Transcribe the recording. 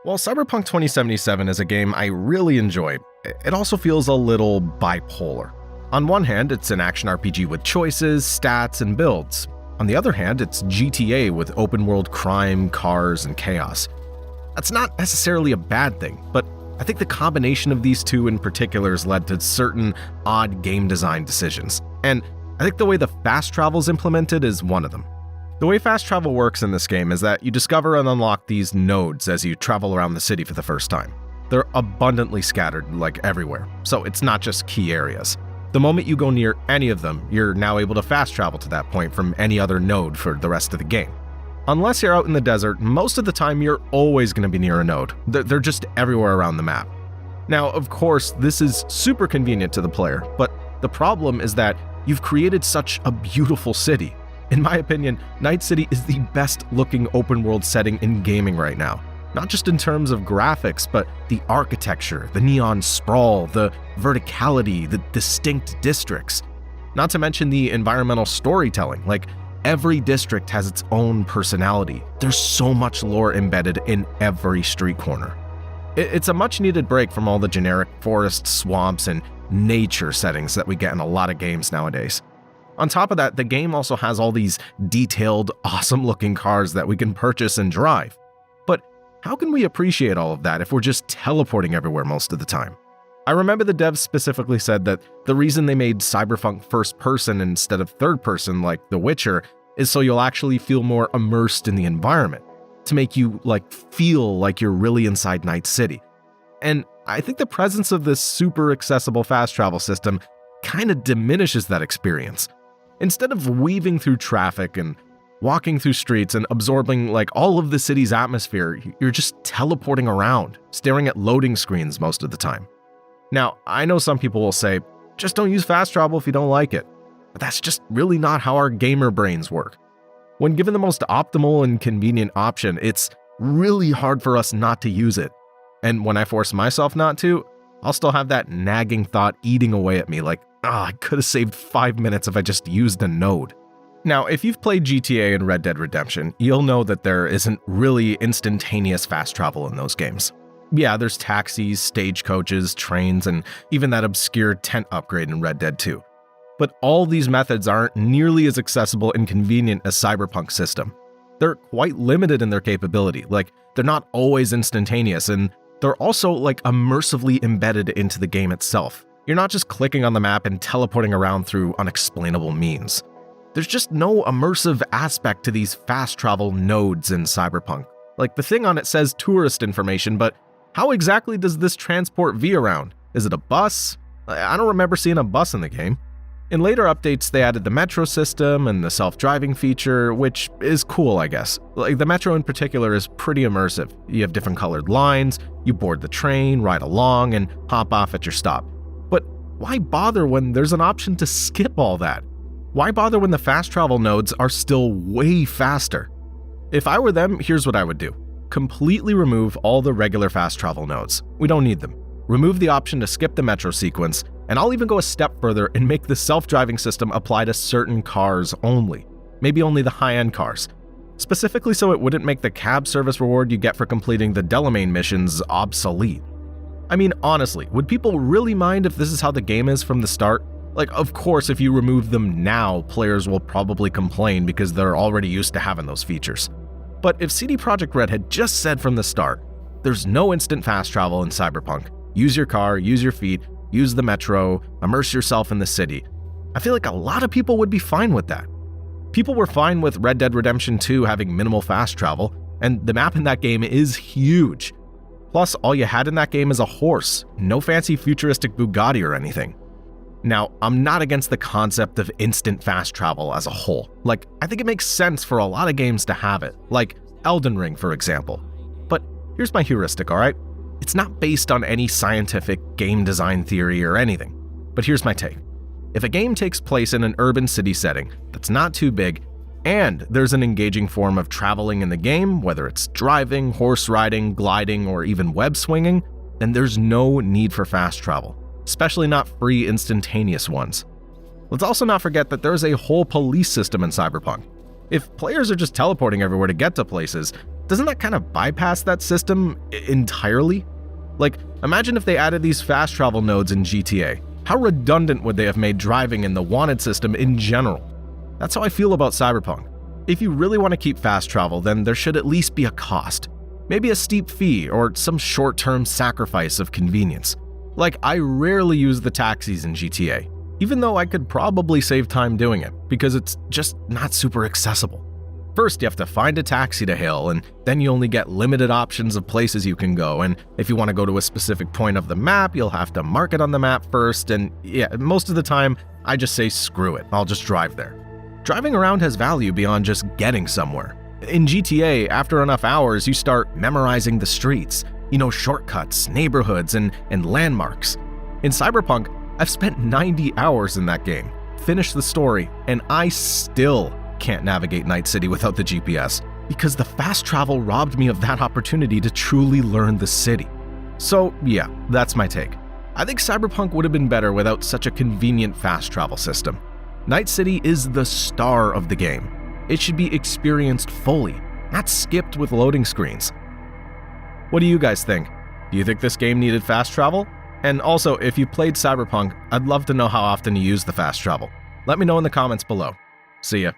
While Cyberpunk 2077 is a game I really enjoy, it also feels a little bipolar. On one hand, it's an action RPG with choices, stats, and builds. On the other hand, it's GTA with open-world crime, cars, and chaos. That's not necessarily a bad thing, but I think the combination of these two in particular has led to certain odd game design decisions. And I think the way the fast travel is implemented is one of them. The way fast travel works in this game is that you discover and unlock these nodes as you travel around the city for the first time. They're abundantly scattered, like everywhere, so it's not just key areas. The moment you go near any of them, you're now able to fast travel to that point from any other node for the rest of the game. Unless you're out in the desert, most of the time you're always going to be near a node. They're just everywhere around the map. Now, of course, this is super convenient to the player, but the problem is that you've created such a beautiful city. In my opinion, Night City is the best looking open world setting in gaming right now. Not just in terms of graphics, but the architecture, the neon sprawl, the verticality, the distinct districts. Not to mention the environmental storytelling, like every district has its own personality. There's so much lore embedded in every street corner. It's a much needed break from all the generic forests, swamps, and nature settings that we get in a lot of games nowadays. On top of that, the game also has all these detailed, awesome-looking cars that we can purchase and drive. But how can we appreciate all of that if we're just teleporting everywhere most of the time? I remember the devs specifically said that the reason they made Cyberpunk first-person instead of third-person like The Witcher is so you'll actually feel more immersed in the environment, to make you feel like you're really inside Night City. And I think the presence of this super accessible fast travel system kind of diminishes that experience. Instead of weaving through traffic and walking through streets and absorbing all of the city's atmosphere, you're just teleporting around, staring at loading screens most of the time. Now, I know some people will say, just don't use fast travel if you don't like it. But that's just really not how our gamer brains work. When given the most optimal and convenient option, it's really hard for us not to use it. And when I force myself not to, I'll still have that nagging thought eating away at me I could have saved 5 minutes if I just used a node. Now, if you've played GTA and Red Dead Redemption, you'll know that there isn't really instantaneous fast travel in those games. Yeah, there's taxis, stagecoaches, trains, and even that obscure tent upgrade in Red Dead 2. But all these methods aren't nearly as accessible and convenient as Cyberpunk's system. They're quite limited in their capability, they're not always instantaneous, and they're also immersively embedded into the game itself. You're not just clicking on the map and teleporting around through unexplainable means. There's just no immersive aspect to these fast travel nodes in Cyberpunk. The thing on it says tourist information, but how exactly does this transport V around? Is it a bus? I don't remember seeing a bus in the game. In later updates, they added the metro system and the self-driving feature, which is cool, I guess. The metro in particular is pretty immersive. You have different colored lines, you board the train, ride along, and hop off at your stop. But why bother when there's an option to skip all that? Why bother when the fast travel nodes are still way faster? If I were them, here's what I would do. Completely remove all the regular fast travel nodes. We don't need them. Remove the option to skip the metro sequence, and I'll even go a step further and make the self-driving system apply to certain cars only. Maybe only the high-end cars. Specifically so it wouldn't make the cab service reward you get for completing the Delamain missions obsolete. I mean, honestly, would people really mind if this is how the game is from the start? Of course, if you remove them now, players will probably complain because they're already used to having those features. But if CD Projekt Red had just said from the start, there's no instant fast travel in Cyberpunk. Use your car, use your feet, use the metro, immerse yourself in the city. I feel like a lot of people would be fine with that. People were fine with Red Dead Redemption 2 having minimal fast travel, and the map in that game is huge. Plus, all you had in that game is a horse, no fancy futuristic Bugatti or anything. Now, I'm not against the concept of instant fast travel as a whole. I think it makes sense for a lot of games to have it, like Elden Ring, for example. But here's my heuristic, alright? It's not based on any scientific game design theory or anything. But here's my take. If a game takes place in an urban city setting that's not too big, and there's an engaging form of traveling in the game, whether it's driving, horse riding, gliding, or even web swinging, then there's no need for fast travel, especially not free instantaneous ones. Let's also not forget that there's a whole police system in Cyberpunk. If players are just teleporting everywhere to get to places, doesn't that kind of bypass that system entirely? Like, imagine if they added these fast travel nodes in GTA. How redundant would they have made driving in the wanted system in general? That's how I feel about Cyberpunk. If you really want to keep fast travel, then there should at least be a cost. Maybe a steep fee or some short-term sacrifice of convenience. Like, I rarely use the taxis in GTA, even though I could probably save time doing it, because it's just not super accessible. First, you have to find a taxi to hail, and then you only get limited options of places you can go, and if you want to go to a specific point of the map, you'll have to mark it on the map first, and yeah, most of the time, I just say screw it, I'll just drive there. Driving around has value beyond just getting somewhere. In GTA, after enough hours, you start memorizing the streets, shortcuts, neighborhoods, and landmarks. In Cyberpunk, I've spent 90 hours in that game, finished the story, and I still can't navigate Night City without the GPS, because the fast travel robbed me of that opportunity to truly learn the city. So yeah, that's my take. I think Cyberpunk would have been better without such a convenient fast travel system. Night City is the star of the game. It should be experienced fully, not skipped with loading screens. What do you guys think? Do you think this game needed fast travel? And also, if you played Cyberpunk, I'd love to know how often you use the fast travel. Let me know in the comments below. See ya.